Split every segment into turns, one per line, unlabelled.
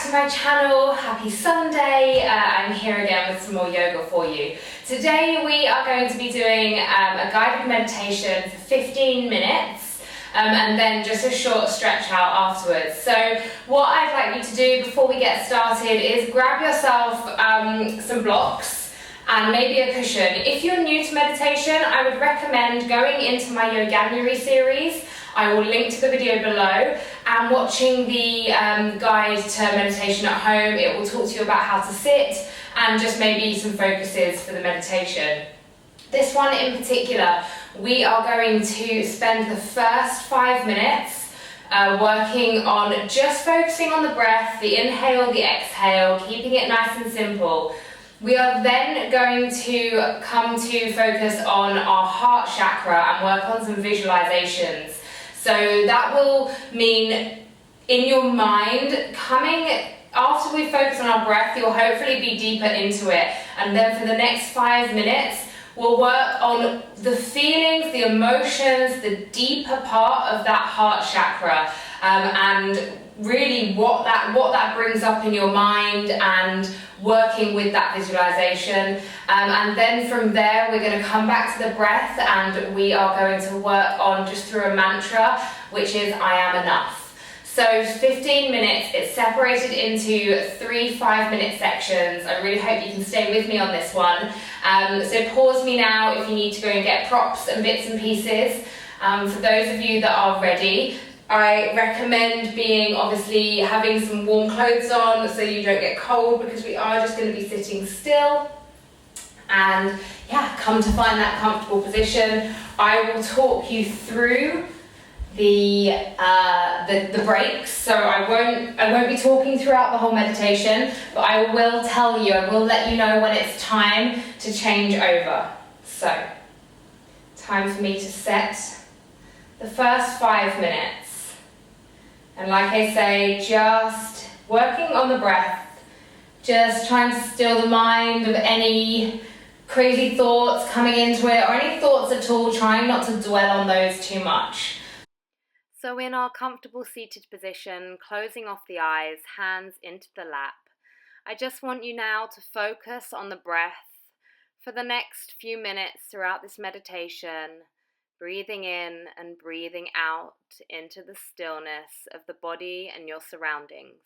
back to my channel. Happy Sunday. I'm here again with some more yoga for you. Today we are going to be doing a guided meditation for 15 minutes and then just a short stretch out afterwards. So what I'd like you to do before we get started is grab yourself some blocks and maybe a cushion. If you're new to meditation, I would recommend going into my Yoganuary series. I will link to the video below, and watching the guide to meditation at home. It will talk to you about how to sit and just maybe some focuses for the meditation. This one in particular, we are going to spend the first 5 minutes working on just focusing on the breath, the inhale, the exhale, keeping it nice and simple. We are then going to come to focus on our heart chakra and work on some visualizations. So that will mean in your mind, coming after we focus on our breath, you'll hopefully be deeper into it. And then for the next 5 minutes, we'll work on the feelings, the emotions, the deeper part of that heart chakra, and really what that brings up in your mind, and working with that visualization. And then from there we're going to come back to the breath, and we are going to work on just through a mantra, which is I am enough. So 15 minutes, it's separated into 3 5-minute sections. I really hope you can stay with me on this one. So pause me now if you need to go and get props and bits and pieces. For those of you that are ready, I recommend obviously having some warm clothes on so you don't get cold, because we are just going to be sitting still. And yeah, come to find that comfortable position. I will talk you through the breaks, so I won't be talking throughout the whole meditation, but I will tell you, I will let you know when it's time to change over. So, time for me to set the first 5 minutes. And like I say, just working on the breath, just trying to still the mind of any crazy thoughts coming into it, or any thoughts at all, trying not to dwell on those too much. So in our comfortable seated position, closing off the eyes, hands into the lap, I just want you now to focus on the breath for the next few minutes throughout this meditation. Breathing in and breathing out into the stillness of the body and your surroundings.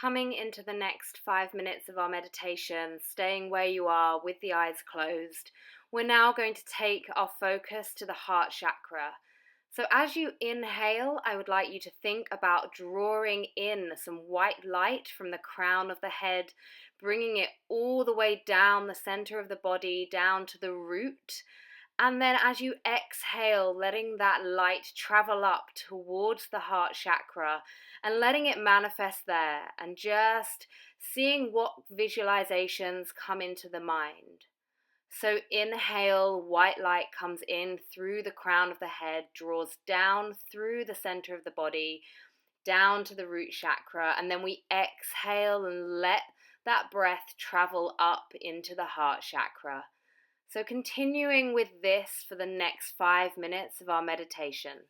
Coming into the next 5 minutes of our meditation, staying where you are with the eyes closed, we're now going to take our focus to the heart chakra. So as you inhale, I would like you to think about drawing in some white light from the crown of the head, bringing it all the way down the center of the body, down to the root. And then as you exhale, letting that light travel up towards the heart chakra and letting it manifest there, and just seeing what visualizations come into the mind. So inhale, white light comes in through the crown of the head, draws down through the center of the body, down to the root chakra, and then we exhale and let that breath travel up into the heart chakra. So continuing with this for the next 5 minutes of our meditation.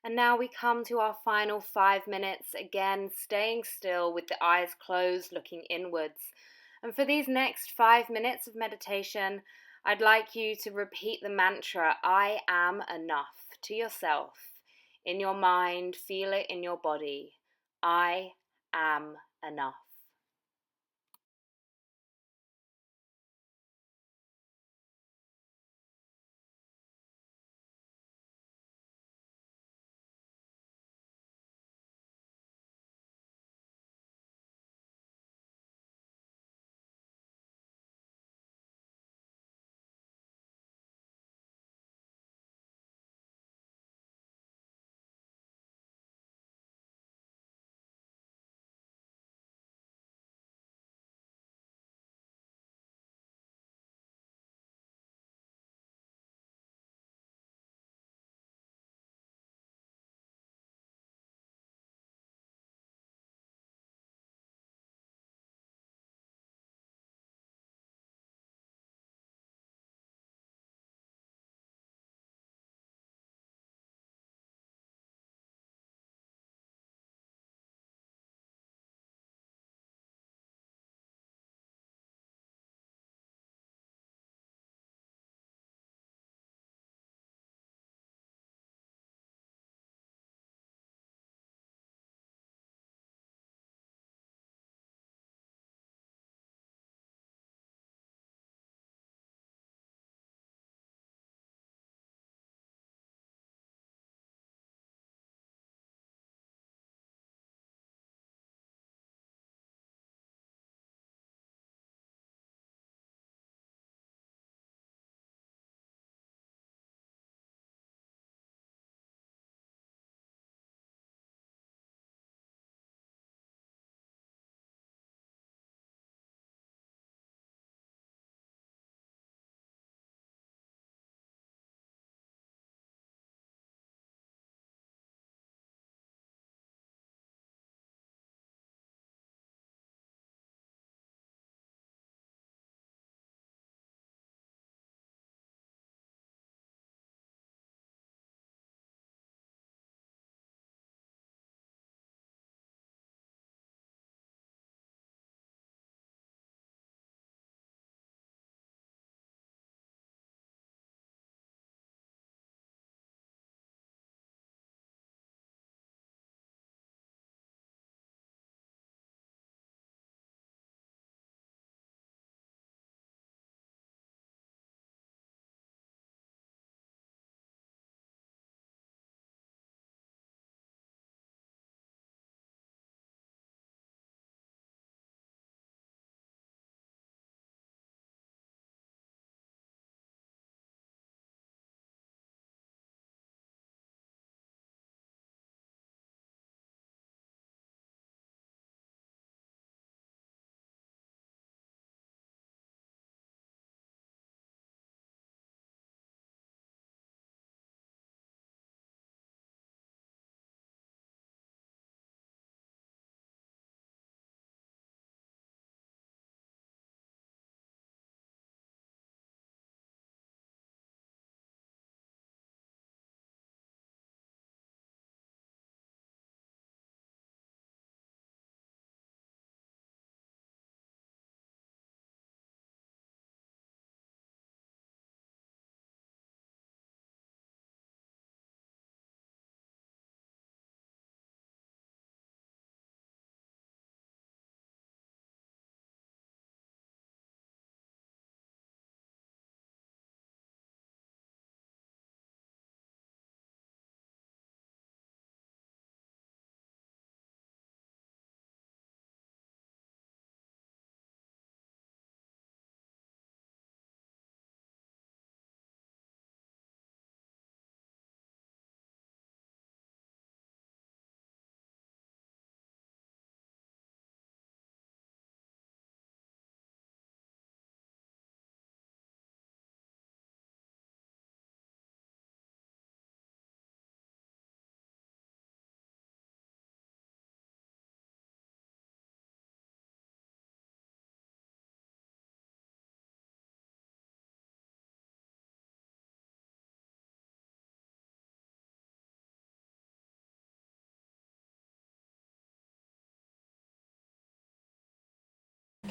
And now we come to our final 5 minutes, again staying still with the eyes closed, looking inwards. And for these next 5 minutes of meditation, I'd like you to repeat the mantra, I am enough, to yourself. In your mind, feel it in your body. I am enough.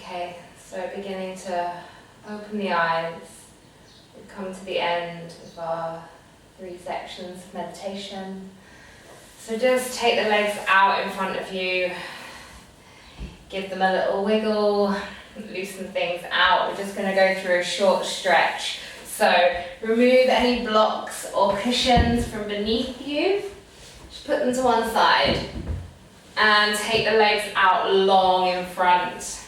Okay, so beginning to open the eyes. We've come to the end of our 3 sections of meditation. So just take the legs out in front of you, give them a little wiggle, loosen things out. We're just going to go through a short stretch. So remove any blocks or cushions from beneath you. Just put them to one side and take the legs out long in front.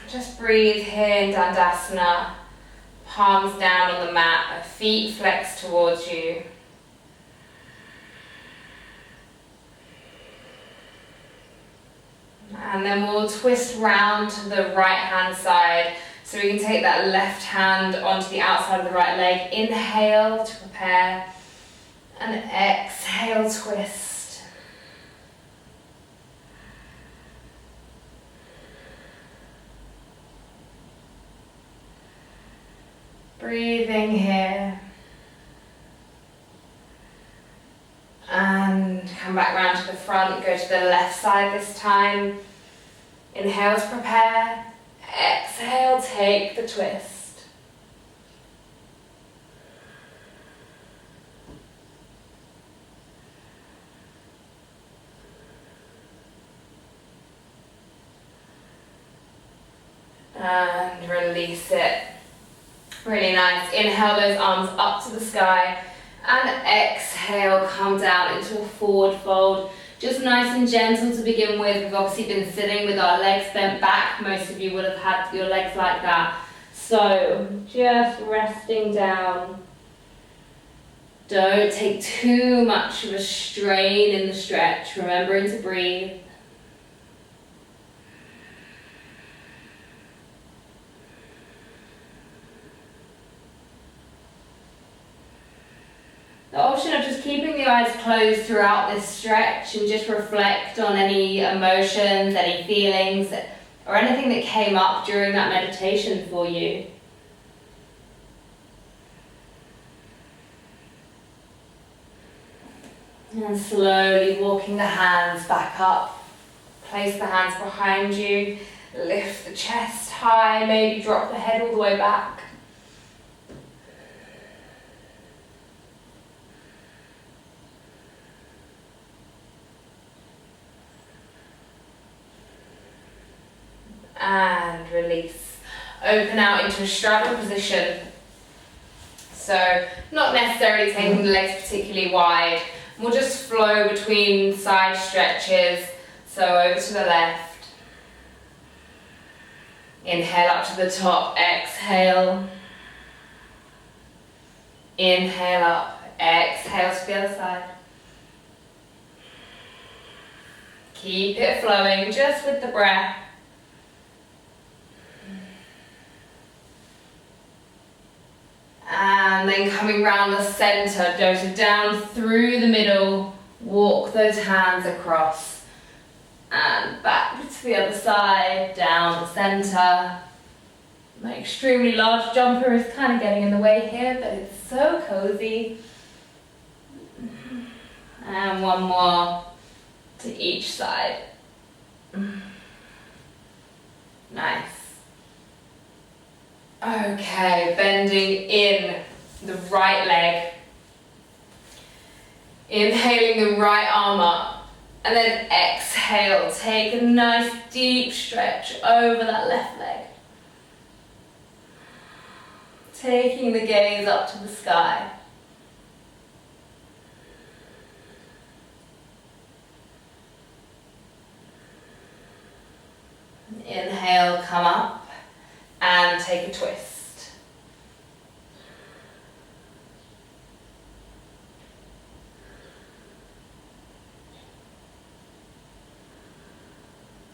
Just breathe here in Dandasana, palms down on the mat, feet flexed towards you. And then we'll twist round to the right hand side. So we can take that left hand onto the outside of the right leg. Inhale to prepare. And exhale, twist. Breathing here. And come back round to the front, go to the left side this time. Inhale to prepare. Exhale, take the twist. And release it. Really nice. Inhale those arms up to the sky. And exhale, come down into a forward fold. Just nice and gentle to begin with. We've obviously been sitting with our legs bent back. Most of you would have had your legs like that. So just resting down. Don't take too much of a strain in the stretch. Remembering to breathe. The option of just keeping the eyes closed throughout this stretch and just reflect on any emotions, any feelings, or anything that came up during that meditation for you. And slowly walking the hands back up. Place the hands behind you. Lift the chest high, maybe drop the head all the way back. And release. Open out into a straddle position. So not necessarily taking the legs particularly wide. We'll just flow between side stretches. So over to the left. Inhale up to the top. Exhale. Inhale up. Exhale to the other side. Keep it flowing just with the breath. And then coming round the centre, go to down through the middle, walk those hands across and back to the other side, down the centre. My extremely large jumper is kind of getting in the way here, but it's so cosy. And one more to each side. Nice. Okay, bending in the right leg. Inhaling the right arm up. And then exhale, take a nice deep stretch over that left leg. Taking the gaze up to the sky. Inhale, come up. And take a twist.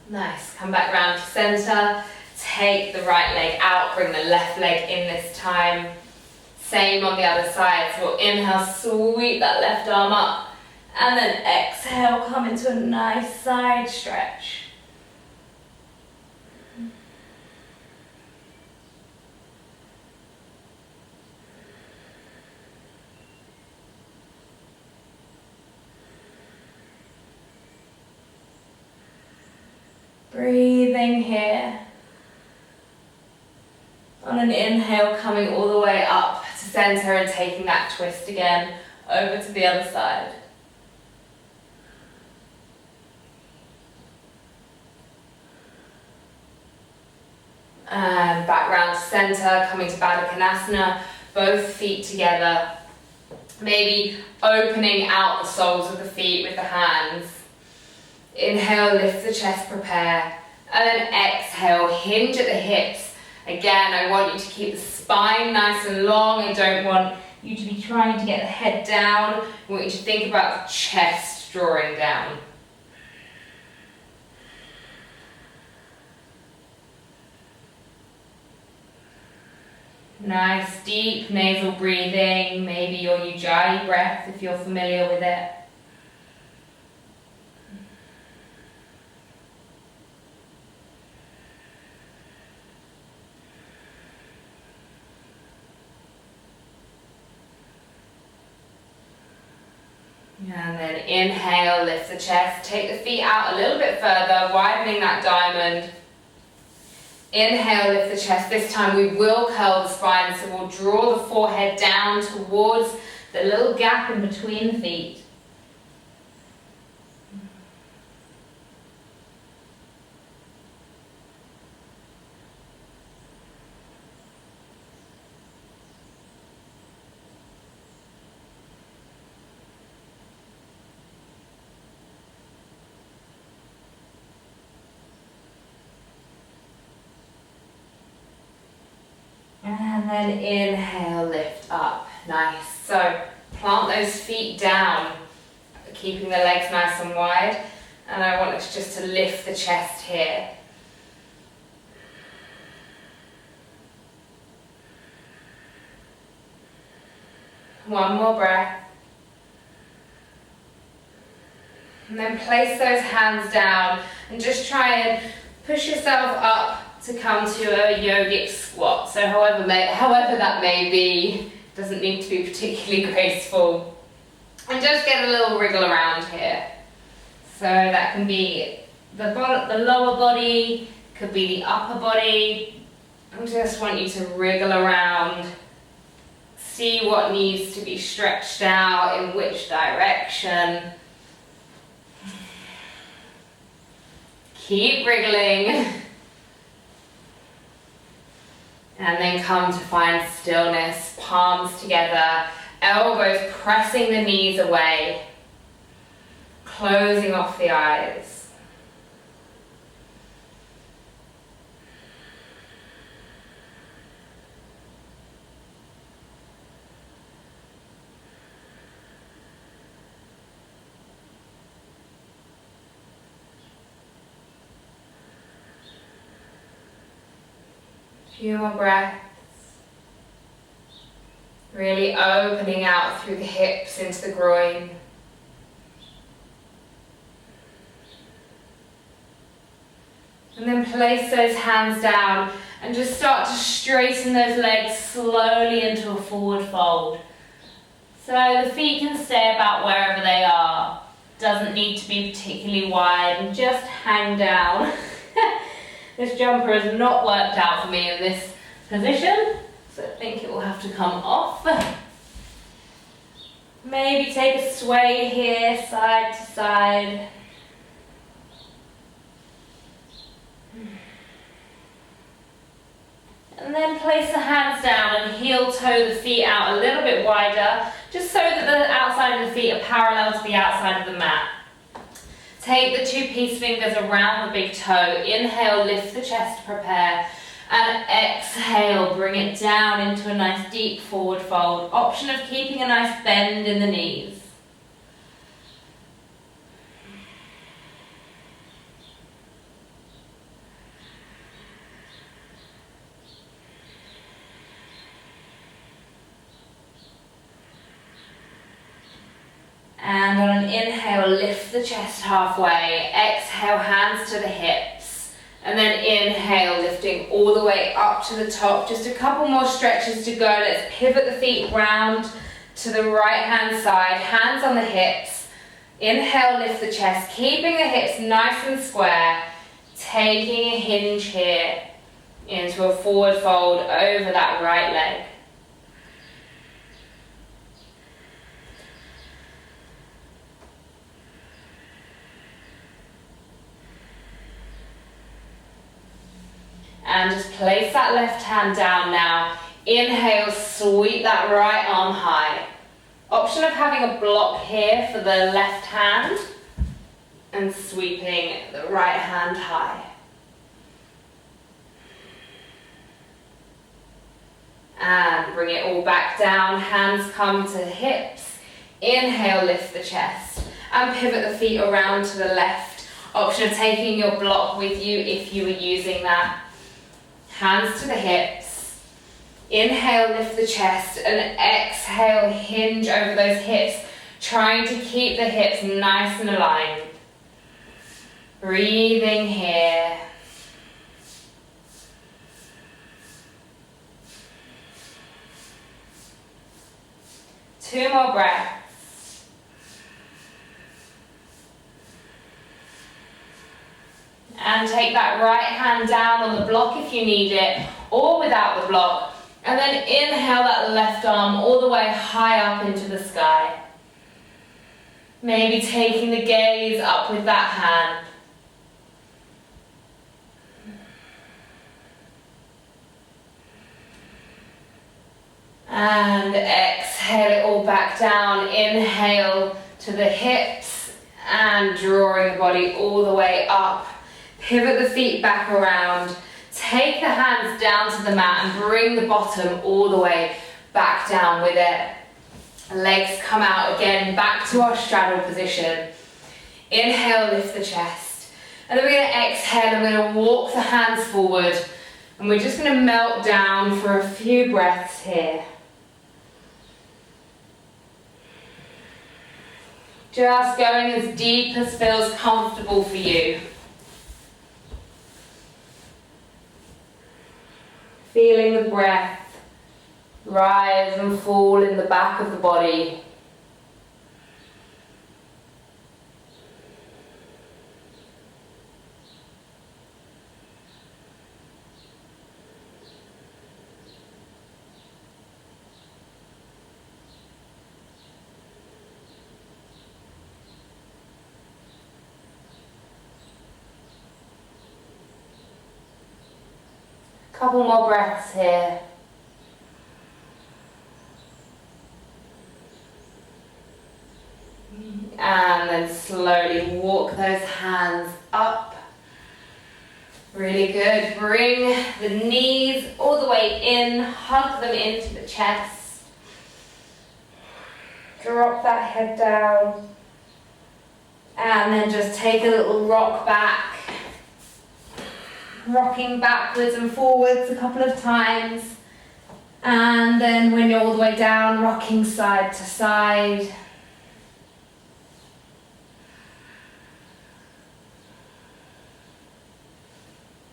Nice. Come back round to centre. Take the right leg out. Bring the left leg in this time. Same on the other side. So we'll inhale, sweep that left arm up. And then exhale, come into a nice side stretch. Breathing here. On an inhale, coming all the way up to center and taking that twist again over to the other side. And back round to center, coming to Baddha Konasana, both feet together. Maybe opening out the soles of the feet with the hands. Inhale, lift the chest, prepare. And then exhale, hinge at the hips. Again, I want you to keep the spine nice and long. I don't want you to be trying to get the head down. I want you to think about the chest drawing down. Nice deep nasal breathing, maybe your Ujjayi breath if you're familiar with it. And then inhale, lift the chest, take the feet out a little bit further, widening that diamond. Inhale, lift the chest. This time we will curl the spine, so we'll draw the forehead down towards the little gap in between the feet. And then inhale, lift up. Nice. So plant those feet down, keeping the legs nice and wide. And I want us just to lift the chest here. One more breath. And then place those hands down and just try and push yourself up to come to a yogic squat. So however that may be, doesn't need to be particularly graceful. And just get a little wriggle around here. So that can be the lower body, could be the upper body. I just want you to wriggle around. See what needs to be stretched out, in which direction. Keep wriggling. And then come to find stillness, palms together, elbows pressing the knees away, closing off the eyes. Few more breaths. Really opening out through the hips into the groin. And then place those hands down and just start to straighten those legs slowly into a forward fold. So the feet can stay about wherever they are. Doesn't need to be particularly wide, and just hang down. This jumper has not worked out for me in this position, so I think it will have to come off. Maybe take a sway here, side to side. And then place the hands down and heel toe the feet out a little bit wider, just so that the outside of the feet are parallel to the outside of the mat. Take the two peace fingers around the big toe. Inhale, lift the chest, prepare. And exhale, bring it down into a nice deep forward fold. Option of keeping a nice bend in the knees. And on an inhale, lift the chest halfway. Exhale, hands to the hips. And then inhale, lifting all the way up to the top. Just a couple more stretches to go. Let's pivot the feet round to the right hand side. Hands on the hips. Inhale, lift the chest, keeping the hips nice and square. taking a hinge here into a forward fold over that right leg. And just place that left hand down now. Inhale, sweep that right arm high. Option of having a block here for the left hand and sweeping the right hand high. And bring it all back down, hands come to the hips. Inhale, lift the chest and pivot the feet around to the left. Option of taking your block with you if you were using that. Hands to the hips. Inhale, lift the chest, and exhale, hinge over those hips, trying to keep the hips nice and aligned. Breathing here. Two more breaths. And take that right hand down on the block if you need it, or without the block. And then inhale that left arm all the way high up into the sky. Maybe taking the gaze up with that hand. And exhale it all back down. Inhale to the hips and drawing the body all the way up. Pivot the feet back around. Take the hands down to the mat and bring the bottom all the way back down with it. Legs come out again, back to our straddle position. Inhale, lift the chest. And then we're going to exhale and we're going to walk the hands forward. And we're just going to melt down for a few breaths here. Just going as deep as feels comfortable for you. Feeling the breath rise and fall in the back of the body. Couple more breaths here. And then slowly walk those hands up. Really good. Bring the knees all the way in, hug them into the chest. Drop that head down. And then just take a little rock back. Rocking backwards and forwards a couple of times. And then when you're all the way down, rocking side to side.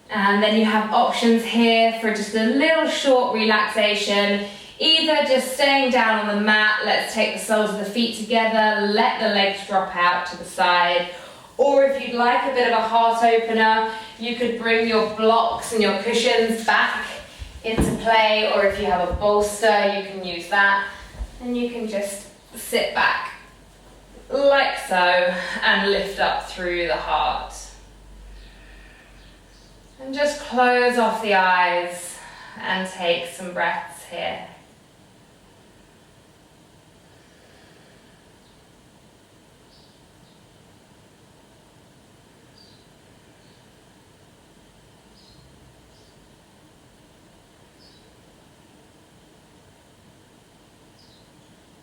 And then you have options here for just a little short relaxation. Either just staying down on the mat, let's take the soles of the feet together, let the legs drop out to the side. Or if you'd like a bit of a heart opener, you could bring your blocks and your cushions back into play, or if you have a bolster, you can use that. And you can just sit back like so and lift up through the heart. And just close off the eyes and take some breaths here.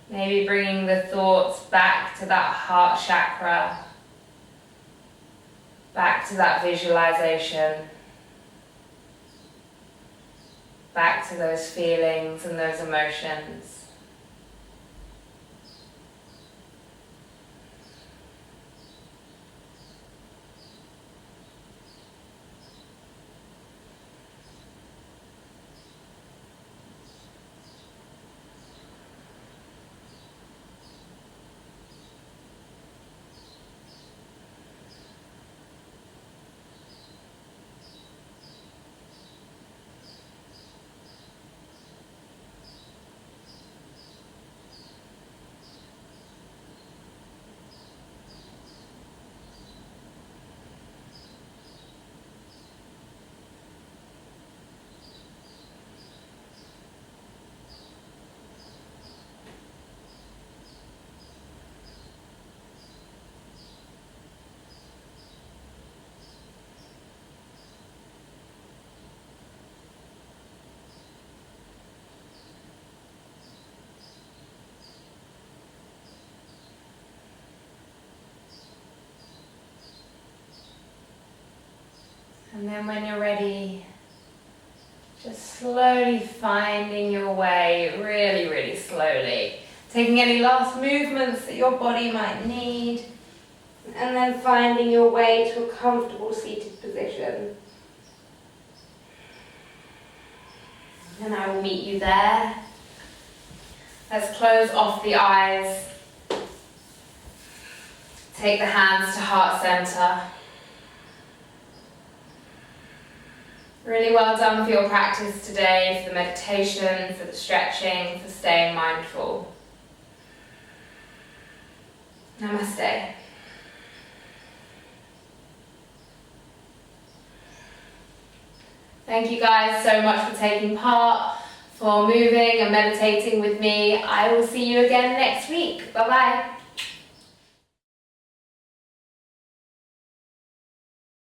Maybe bringing the thoughts back to that heart chakra, back to that visualization, back to those feelings and those emotions. And then when you're ready, just slowly finding your way, really, really slowly. Taking any last movements that your body might need. And then finding your way to a comfortable seated position. And I will meet you there. Let's close off the eyes. Take the hands to heart center. Really well done for your practice today, for the meditation, for the stretching, for staying mindful. Namaste. Thank you guys so much for taking part, for moving and meditating with me. I will see you again next week. Bye bye.